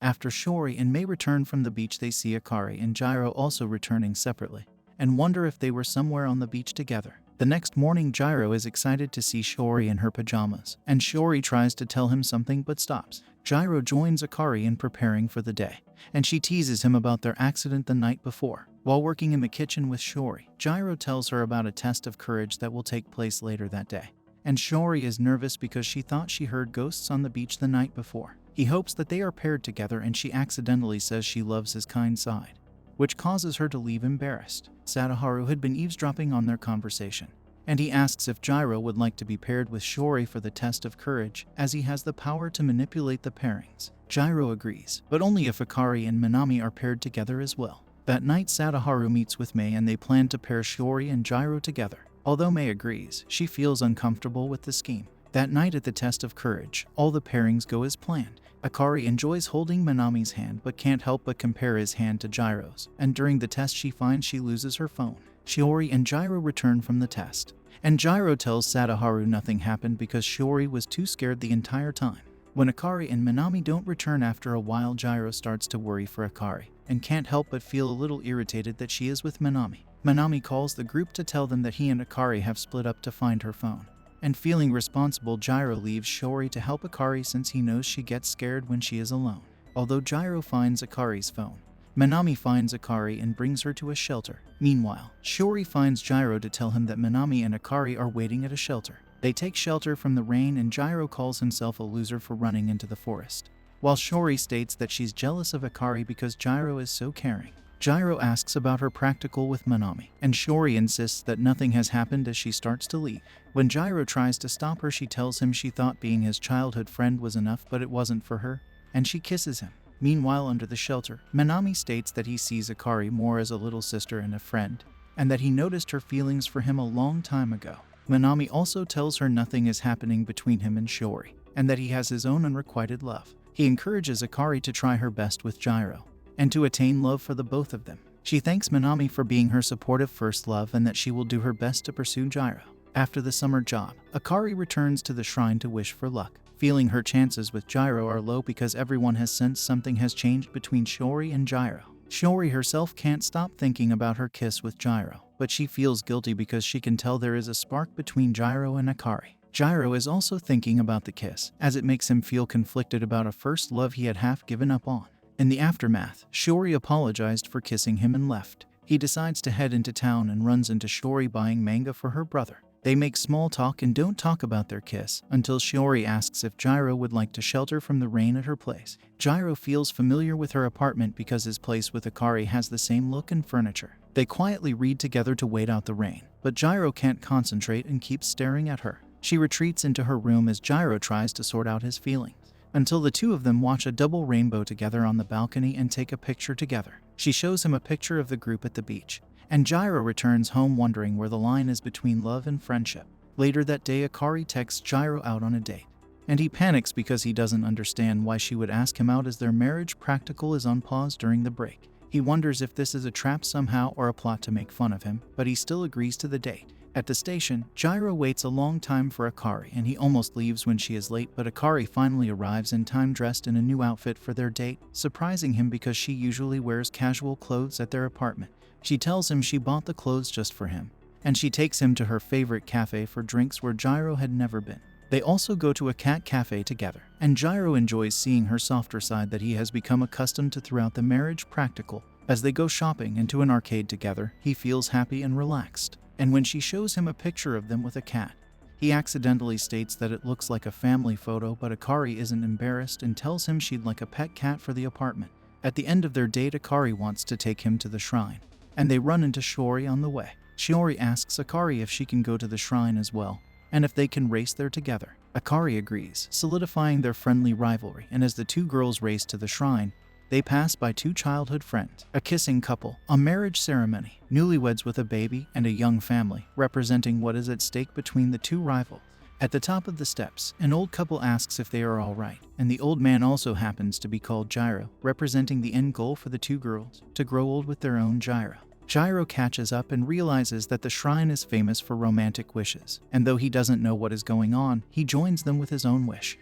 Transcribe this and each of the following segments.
After Shiori and Mei return from the beach, they see Akari and Gyro also returning separately, and wonder if they were somewhere on the beach together. The next morning, Gyro is excited to see Shiori in her pajamas, and Shiori tries to tell him something but stops. Gyro joins Akari in preparing for the day, and she teases him about their accident the night before. While working in the kitchen with Shiori, Gyro tells her about a test of courage that will take place later that day. And Shiori is nervous because she thought she heard ghosts on the beach the night before. He hopes that they are paired together, and she accidentally says she loves his kind side, which causes her to leave embarrassed. Sadaharu had been eavesdropping on their conversation, and he asks if Gyro would like to be paired with Shiori for the test of courage, as he has the power to manipulate the pairings. Gyro agrees, but only if Akari and Minami are paired together as well. That night, Sadaharu meets with Mei and they plan to pair Shiori and Gyro together. Although Mei agrees, she feels uncomfortable with the scheme. That night at the test of courage, all the pairings go as planned. Akari enjoys holding Minami's hand but can't help but compare his hand to Gyro's, and during the test she finds she loses her phone. Shiori and Gyro return from the test, and Gyro tells Sadaharu nothing happened because Shiori was too scared the entire time. When Akari and Minami don't return after a while, Gyro starts to worry for Akari, and can't help but feel a little irritated that she is with Minami. Minami calls the group to tell them that he and Akari have split up to find her phone. And feeling responsible, Gyro leaves Shiori to help Akari since he knows she gets scared when she is alone. Although Gyro finds Akari's phone, Minami finds Akari and brings her to a shelter. Meanwhile, Shiori finds Gyro to tell him that Minami and Akari are waiting at a shelter. They take shelter from the rain, and Gyro calls himself a loser for running into the forest, while Shiori states that she's jealous of Akari because Gyro is so caring. Gyro asks about her practical with Minami, and Shiori insists that nothing has happened as she starts to leave. When Gyro tries to stop her, she tells him she thought being his childhood friend was enough, but it wasn't for her, and she kisses him. Meanwhile, under the shelter, Minami states that he sees Akari more as a little sister and a friend, and that he noticed her feelings for him a long time ago. Minami also tells her nothing is happening between him and Shiori, and that he has his own unrequited love. He encourages Akari to try her best with Gyro, and to attain love for the both of them. She thanks Minami for being her supportive first love and that she will do her best to pursue Gyro. After the summer job, Akari returns to the shrine to wish for luck, feeling her chances with Gyro are low because everyone has sensed something has changed between Shiori and Gyro. Shiori herself can't stop thinking about her kiss with Gyro, but she feels guilty because she can tell there is a spark between Gyro and Akari. Gyro is also thinking about the kiss, as it makes him feel conflicted about a first love he had half given up on. In the aftermath, Shiori apologized for kissing him and left. He decides to head into town and runs into Shiori buying manga for her brother. They make small talk and don't talk about their kiss until Shiori asks if Gyro would like to shelter from the rain at her place. Gyro feels familiar with her apartment because his place with Akari has the same look and furniture. They quietly read together to wait out the rain, but Gyro can't concentrate and keeps staring at her. She retreats into her room as Gyro tries to sort out his feelings, until the two of them watch a double rainbow together on the balcony and take a picture together. She shows him a picture of the group at the beach, and Gyro returns home wondering where the line is between love and friendship. Later that day, Akari texts Gyro out on a date, and he panics because he doesn't understand why she would ask him out as their marriage practical is on pause during the break. He wonders if this is a trap somehow or a plot to make fun of him, but he still agrees to the date. At the station, Gyro waits a long time for Akari and he almost leaves when she is late, but Akari finally arrives in time dressed in a new outfit for their date, surprising him because she usually wears casual clothes at their apartment. She tells him she bought the clothes just for him, and she takes him to her favorite cafe for drinks where Gyro had never been. They also go to a cat cafe together, and Gyro enjoys seeing her softer side that he has become accustomed to throughout the marriage practical. As they go shopping and to an arcade together, he feels happy and relaxed. And when she shows him a picture of them with a cat, he accidentally states that it looks like a family photo, but Akari isn't embarrassed and tells him she'd like a pet cat for the apartment. At the end of their date, Akari wants to take him to the shrine, and they run into Shiori on the way. Shiori asks Akari if she can go to the shrine as well, and if they can race there together. Akari agrees, solidifying their friendly rivalry, and as the two girls race to the shrine, they pass by two childhood friends, a kissing couple, a marriage ceremony, newlyweds with a baby, and a young family, representing what is at stake between the two rivals. At the top of the steps, an old couple asks if they are all right, and the old man also happens to be called Gyro, representing the end goal for the two girls, to grow old with their own Gyro. Gyro catches up and realizes that the shrine is famous for romantic wishes, and though he doesn't know what is going on, he joins them with his own wish.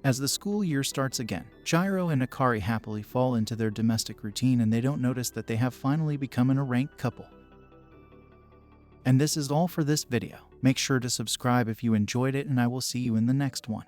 As the school year starts again, Gyro and Akari happily fall into their domestic routine and they don't notice that they have finally become a ranked couple. And this is all for this video. Make sure to subscribe if you enjoyed it and I will see you in the next one.